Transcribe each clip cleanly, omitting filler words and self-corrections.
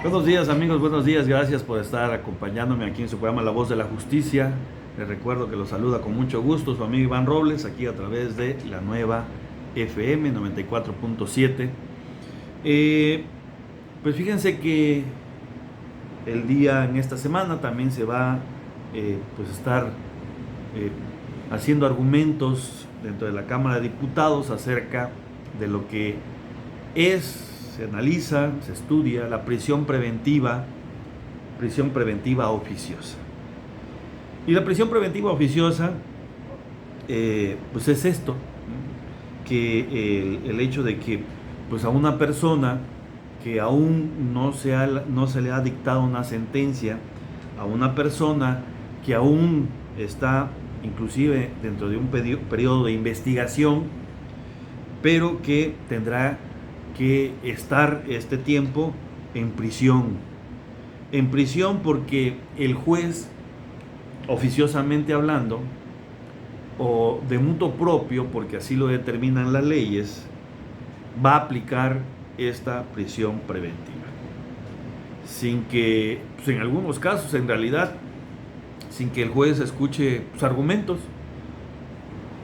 Buenos días amigos, buenos días, gracias por estar acompañándome aquí en su programa La Voz de la Justicia. Les recuerdo que los saluda con mucho gusto su amigo Iván Robles, aquí a través de la nueva FM 94.7. Pues fíjense que el día en esta semana también se va pues estar haciendo argumentos dentro de la Cámara de Diputados acerca de lo que se analiza, se estudia la prisión preventiva oficiosa. Y la prisión preventiva oficiosa, pues es esto, que el hecho de que pues a una persona que aún no se le ha dictado una sentencia, a una persona que aún está inclusive dentro de un periodo de investigación, pero que tendrá que estar este tiempo en prisión porque el juez, oficiosamente hablando, o de mutuo propio, porque así lo determinan las leyes, va a aplicar esta prisión preventiva, sin que, pues en algunos casos, en realidad, sin que el juez escuche argumentos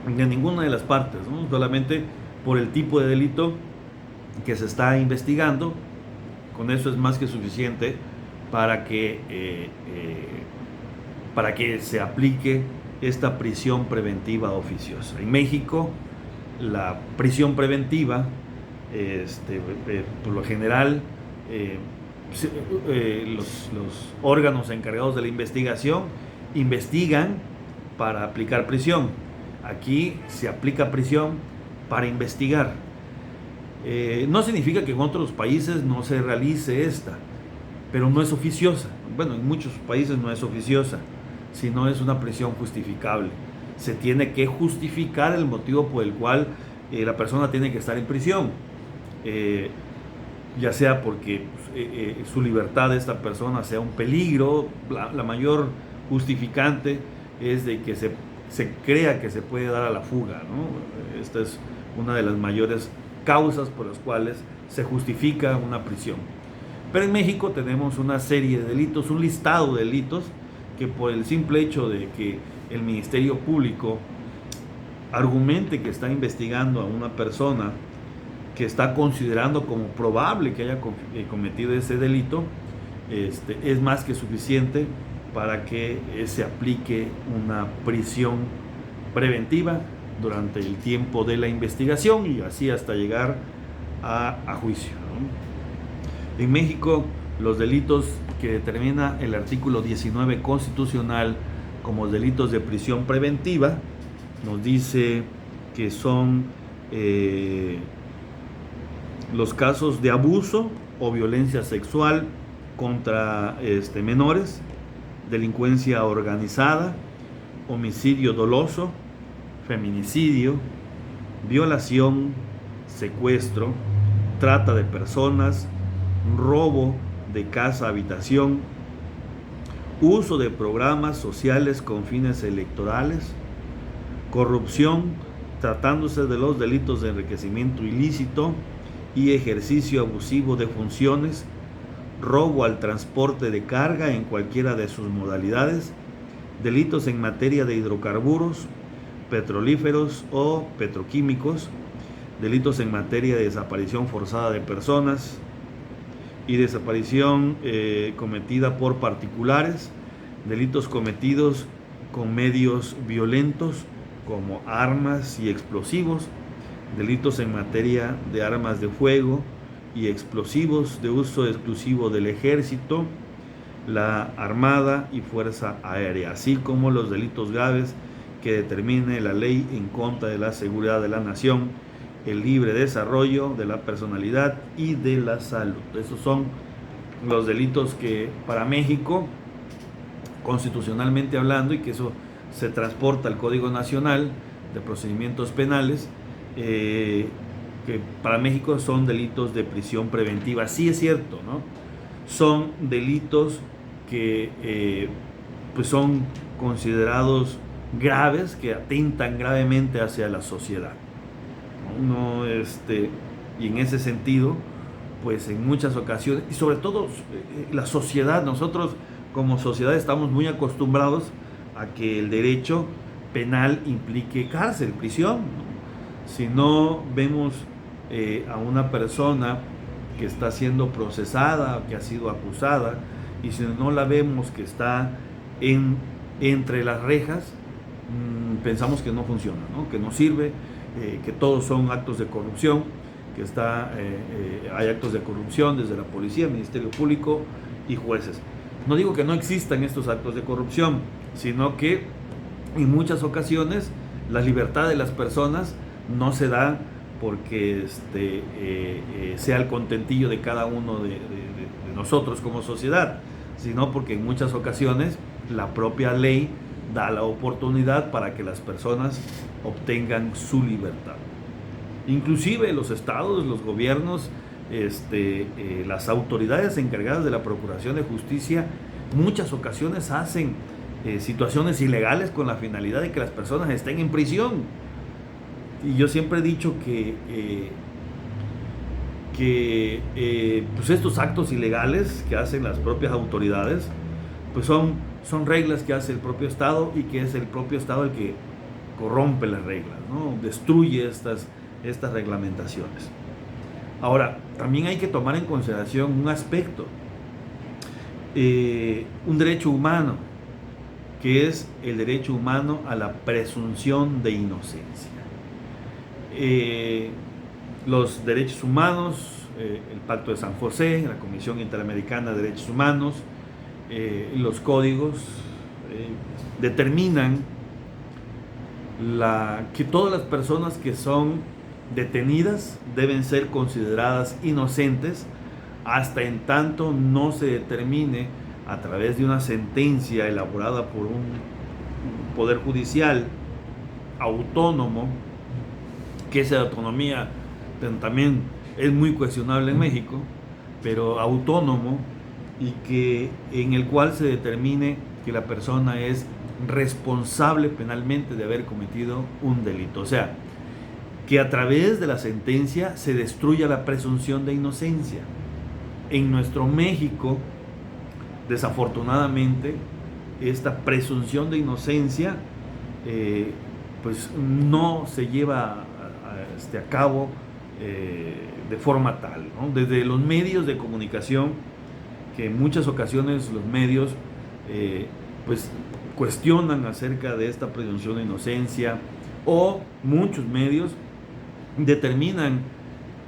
de ninguna de las partes, ¿no? Solamente por el tipo de delito que se está investigando. Con eso es más que suficiente para que se aplique esta prisión preventiva oficiosa. En México, la prisión preventiva, por lo general, los órganos encargados de la investigación investigan para aplicar prisión. Aquí se aplica prisión para investigar. No significa que en otros países no se realice esta, pero no es oficiosa. Bueno, en muchos países no es oficiosa, sino es una prisión justificable. Se tiene que justificar el motivo por el cual la persona tiene que estar en prisión, ya sea porque su libertad de esta persona sea un peligro. La mayor justificante es de que se crea que se puede dar a la fuga, ¿no? Esta es una de las mayores causas por las cuales se justifica una prisión. Pero en México tenemos una serie de delitos, un listado de delitos que, por el simple hecho de que el Ministerio Público argumente que está investigando a una persona que está considerando como probable que haya cometido ese delito, es más que suficiente para que se aplique una prisión preventiva durante el tiempo de la investigación y así hasta llegar a juicio, ¿no? En México, los delitos que determina el artículo 19 constitucional como delitos de prisión preventiva, nos dice que son los casos de abuso o violencia sexual contra menores, delincuencia organizada, homicidio doloso, feminicidio, violación, secuestro, trata de personas, robo de casa, habitación, uso de programas sociales con fines electorales, corrupción, tratándose de los delitos de enriquecimiento ilícito y ejercicio abusivo de funciones, robo al transporte de carga en cualquiera de sus modalidades, delitos en materia de hidrocarburos, petrolíferos o petroquímicos, delitos en materia de desaparición forzada de personas y desaparición cometida por particulares, delitos cometidos con medios violentos como armas y explosivos, delitos en materia de armas de fuego y explosivos de uso exclusivo del ejército, la Armada y Fuerza Aérea, así como los delitos graves que determine la ley en contra de la seguridad de la nación, el libre desarrollo de la personalidad y de la salud. Esos son los delitos que para México, constitucionalmente hablando, y que eso se transporta al Código Nacional de Procedimientos Penales, que para México son delitos de prisión preventiva. Sí es cierto, ¿no? Son delitos que pues son considerados graves que atentan gravemente hacia la sociedad. No, y en ese sentido, pues en muchas ocasiones, y sobre todo la sociedad, nosotros como sociedad estamos muy acostumbrados a que el derecho penal implique cárcel, prisión, ¿no? Si no vemos a una persona que está siendo procesada, que ha sido acusada, y si no la vemos que está entre las rejas, pensamos que no funciona, ¿no? Que no sirve, que todos son actos de corrupción, que hay actos de corrupción desde la policía, Ministerio Público y jueces. No digo que no existan estos actos de corrupción, sino que en muchas ocasiones la libertad de las personas no se da porque sea el contentillo de cada uno de nosotros como sociedad, sino porque en muchas ocasiones la propia ley da la oportunidad para que las personas obtengan su libertad. Inclusive los estados, los gobiernos, las autoridades encargadas de la Procuración de Justicia, muchas ocasiones hacen situaciones ilegales con la finalidad de que las personas estén en prisión. Y yo siempre he dicho pues estos actos ilegales que hacen las propias autoridades, pues son reglas que hace el propio Estado, y que es el propio Estado el que corrompe las reglas, ¿no? Destruye estas reglamentaciones. Ahora, también hay que tomar en consideración un aspecto, un derecho humano, que es el derecho humano a la presunción de inocencia. Los derechos humanos, el Pacto de San José, la Comisión Interamericana de Derechos Humanos, los códigos determinan que todas las personas que son detenidas deben ser consideradas inocentes hasta en tanto no se determine a través de una sentencia elaborada por un poder judicial autónomo, que esa autonomía también es muy cuestionable en México, pero autónomo, y en el cual se determine que la persona es responsable penalmente de haber cometido un delito. O sea, que a través de la sentencia se destruya la presunción de inocencia. En nuestro México, desafortunadamente, esta presunción de inocencia pues no se lleva a cabo de forma tal, ¿no? Desde los medios de comunicación, que en muchas ocasiones los medios pues cuestionan acerca de esta presunción de inocencia, o muchos medios determinan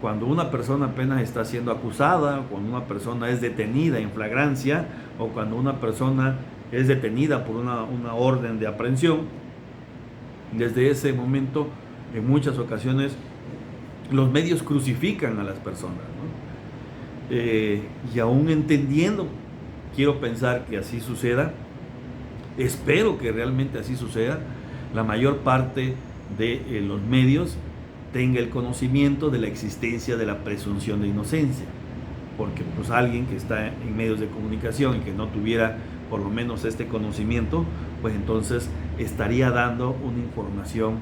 cuando una persona apenas está siendo acusada, cuando una persona es detenida en flagrancia, o cuando una persona es detenida por una orden de aprehensión. Desde ese momento, en muchas ocasiones, los medios crucifican a las personas, ¿no? Y aún entendiendo, quiero pensar que así suceda, espero que realmente así suceda, la mayor parte de los medios tenga el conocimiento de la existencia de la presunción de inocencia, porque pues alguien que está en medios de comunicación y que no tuviera por lo menos este conocimiento, pues entonces estaría dando una información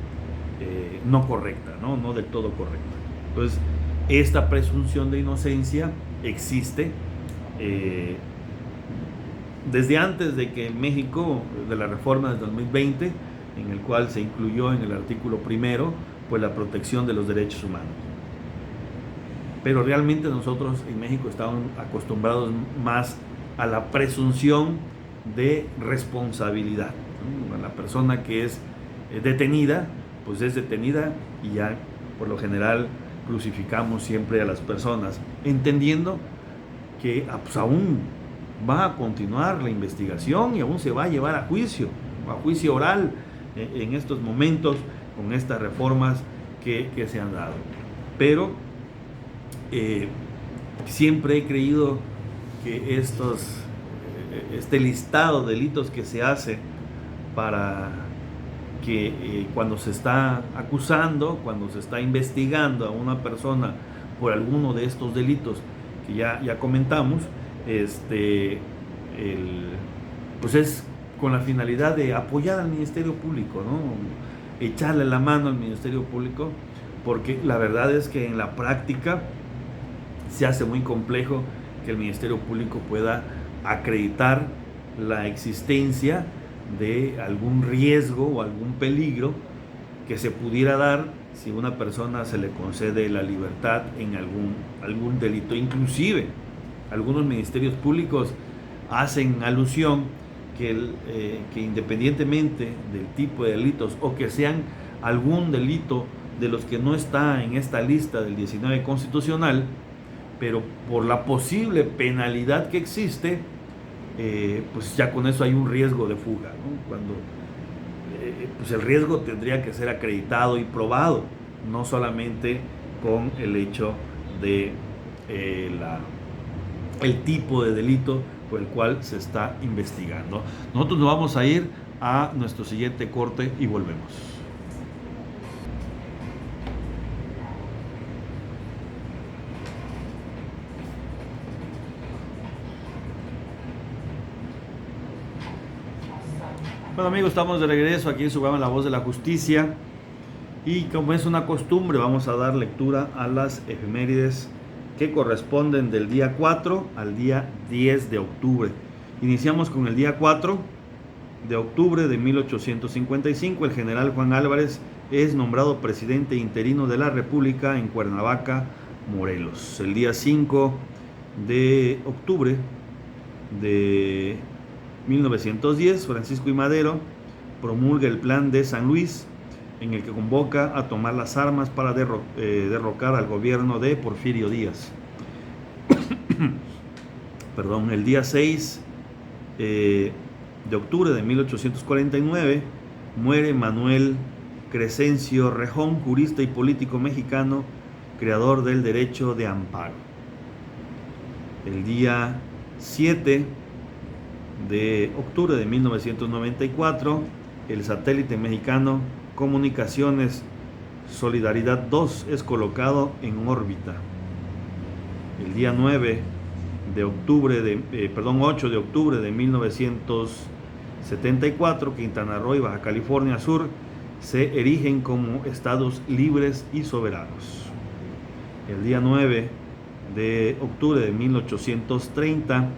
no correcta, no del todo correcta. Entonces, esta presunción de inocencia existe desde antes de que en México, de la reforma del 2020, en el cual se incluyó en el artículo primero pues la protección de los derechos humanos. Pero realmente nosotros en México estamos acostumbrados más a la presunción de responsabilidad, ¿no? La persona que es detenida, pues es detenida, y ya por lo general crucificamos siempre a las personas, entendiendo que pues aún va a continuar la investigación y aún se va a llevar a juicio oral en estos momentos, con estas reformas que se han dado. Pero siempre he creído que este listado de delitos que se hace para que cuando se está acusando, cuando se está investigando a una persona por alguno de estos delitos que ya comentamos, pues es con la finalidad de apoyar al Ministerio Público, ¿no? Echarle la mano al Ministerio Público, porque la verdad es que en la práctica se hace muy complejo que el Ministerio Público pueda acreditar la existencia de algún riesgo o algún peligro que se pudiera dar si una persona se le concede la libertad en algún delito. Inclusive algunos ministerios públicos hacen alusión que independientemente del tipo de delitos o que sean algún delito de los que no está en esta lista del 19 constitucional, pero por la posible penalidad que existe, pues ya con eso hay un riesgo de fuga, ¿no? Cuando pues el riesgo tendría que ser acreditado y probado, no solamente con el hecho de el tipo de delito por el cual se está investigando. Nosotros nos vamos a ir a nuestro siguiente corte y volvemos. Bueno amigos, estamos de regreso aquí en su programa La Voz de la Justicia y como es una costumbre vamos a dar lectura a las efemérides que corresponden del día 4 al día 10 de octubre. Iniciamos con el día 4 de octubre de 1855. El general Juan Álvarez es nombrado presidente interino de la República en Cuernavaca, Morelos. El día 5 de octubre de 1910, Francisco I. Madero promulga el Plan de San Luis, en el que convoca a tomar las armas para derrocar al gobierno de Porfirio Díaz. Perdón, el día 6 de octubre de 1849 muere Manuel Crescencio Rejón, jurista y político mexicano, creador del derecho de amparo. El día 7 de octubre de 1994, el satélite mexicano Comunicaciones Solidaridad 2 es colocado en órbita. El día 8 de octubre de 1974, Quintana Roo y Baja California Sur se erigen como estados libres y soberanos. El día 9 de octubre de 1830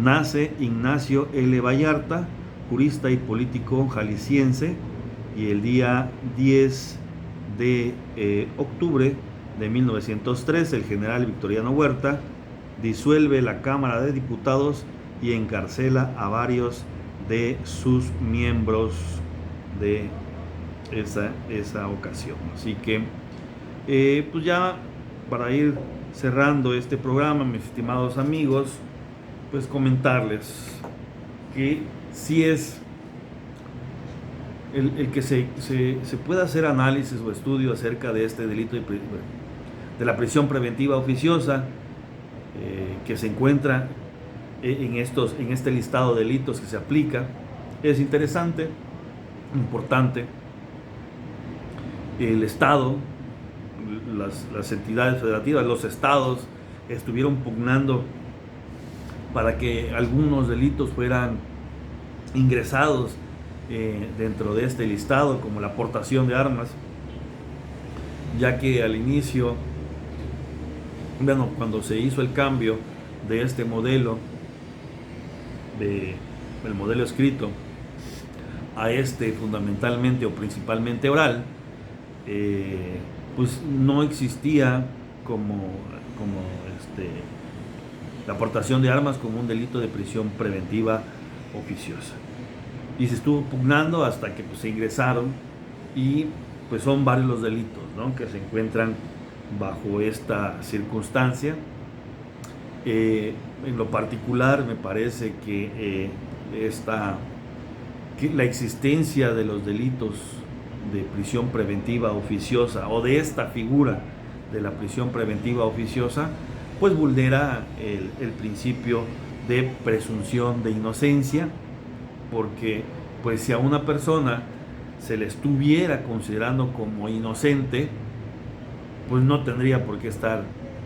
nace Ignacio L. Vallarta, jurista y político jalisciense, y el día 10 de octubre de 1903 el general Victoriano Huerta disuelve la Cámara de Diputados y encarcela a varios de sus miembros de esa ocasión. Así que pues ya para ir cerrando este programa, mis estimados amigos, pues comentarles que si es el que se pueda hacer análisis o estudio acerca de este delito de la prisión preventiva oficiosa que se encuentra en este listado de delitos que se aplica, es interesante, importante. El Estado, las entidades federativas, los estados estuvieron pugnando para que algunos delitos fueran ingresados dentro de este listado, como la portación de armas, ya que al inicio, cuando se hizo el cambio de este modelo, el modelo escrito, a este fundamentalmente o principalmente oral, pues no existía la aportación de armas como un delito de prisión preventiva oficiosa, y se estuvo pugnando hasta que pues se ingresaron, y pues son varios los delitos, ¿no?, que se encuentran bajo esta circunstancia. En lo particular me parece que la existencia de los delitos de prisión preventiva oficiosa, o de esta figura de la prisión preventiva oficiosa, pues vulnera el principio de presunción de inocencia, porque pues si a una persona se le estuviera considerando como inocente, pues no tendría por qué estar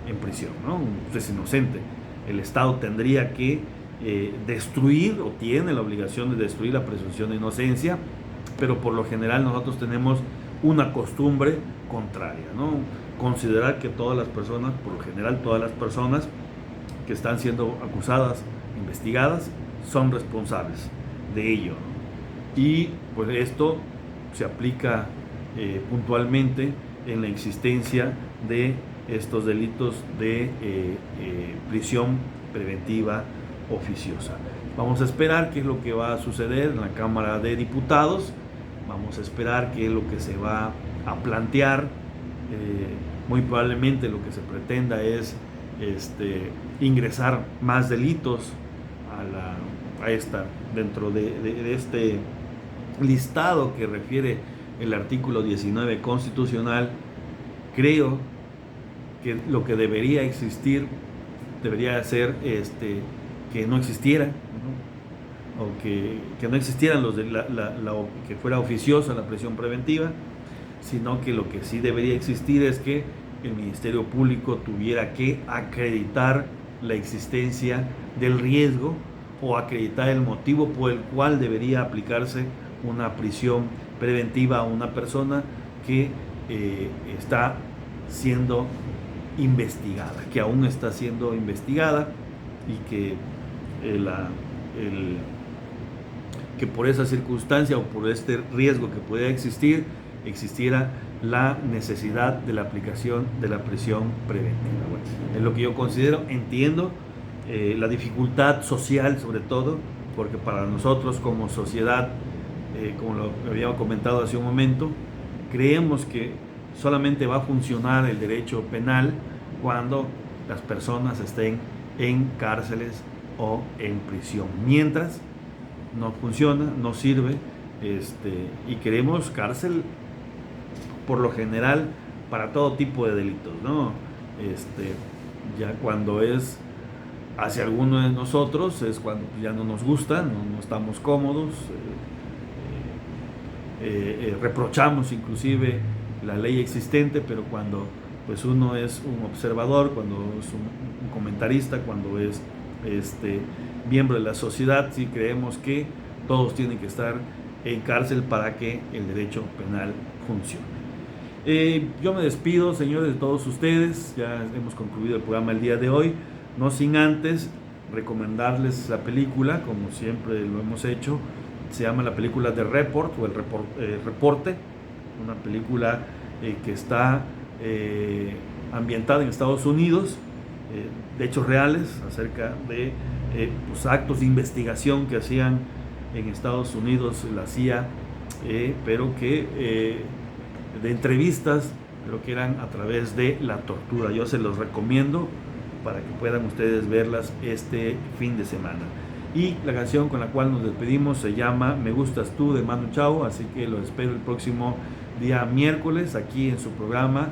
en prisión, ¿no? Usted es inocente. El Estado tendría que destruir o tiene la obligación de destruir la presunción de inocencia, pero por lo general nosotros tenemos una costumbre contraria, ¿no? Considerar que todas las personas, por lo general todas las personas que están siendo acusadas, investigadas, son responsables de ello, ¿no? Y pues esto se aplica puntualmente en la existencia de estos delitos de prisión preventiva oficiosa. Vamos a esperar qué es lo que va a suceder en la Cámara de Diputados, vamos a esperar qué es lo que se va a plantear. Muy probablemente lo que se pretenda es ingresar más delitos dentro de este listado que refiere el artículo 19 constitucional. Creo que lo que debería existir debería ser que no existiera, ¿no? O que no existieran que fuera oficiosa la prisión preventiva, sino que lo que sí debería existir es que el Ministerio Público tuviera que acreditar la existencia del riesgo o acreditar el motivo por el cual debería aplicarse una prisión preventiva a una persona que está siendo investigada, que aún está siendo investigada, y que que por esa circunstancia o por este riesgo que pueda existiera la necesidad de la aplicación de la prisión preventiva. Bueno, es lo que yo considero. Entiendo la dificultad social, sobre todo porque para nosotros como sociedad, como lo habíamos comentado hace un momento, creemos que solamente va a funcionar el derecho penal cuando las personas estén en cárceles o en prisión. Mientras no funciona, no sirve, y queremos cárcel por lo general para todo tipo de delitos, ¿no? Ya cuando es hacia alguno de nosotros es cuando ya no nos gusta, no estamos cómodos, reprochamos inclusive la ley existente, pero cuando pues uno es un observador, cuando es un comentarista, cuando es miembro de la sociedad, sí creemos que todos tienen que estar en cárcel para que el derecho penal funcione. Yo me despido, señores, de todos ustedes. Ya hemos concluido el programa el día de hoy, no sin antes recomendarles la película, como siempre lo hemos hecho. Se llama la película The Report o el Reporte, una película que está ambientada en Estados Unidos, de hechos reales acerca de actos de investigación que hacían en Estados Unidos la CIA, pero que de entrevistas, pero que eran a través de la tortura. Yo se los recomiendo para que puedan ustedes verlas este fin de semana. Y la canción con la cual nos despedimos se llama Me Gustas Tú, de Manu Chao. Así que los espero el próximo día miércoles aquí en su programa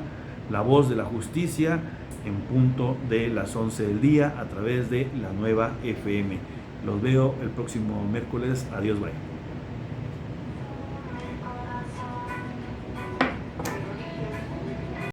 La Voz de la Justicia, en punto de las 11 del día, a través de la Nueva FM. Los veo el próximo miércoles. Adiós, bye.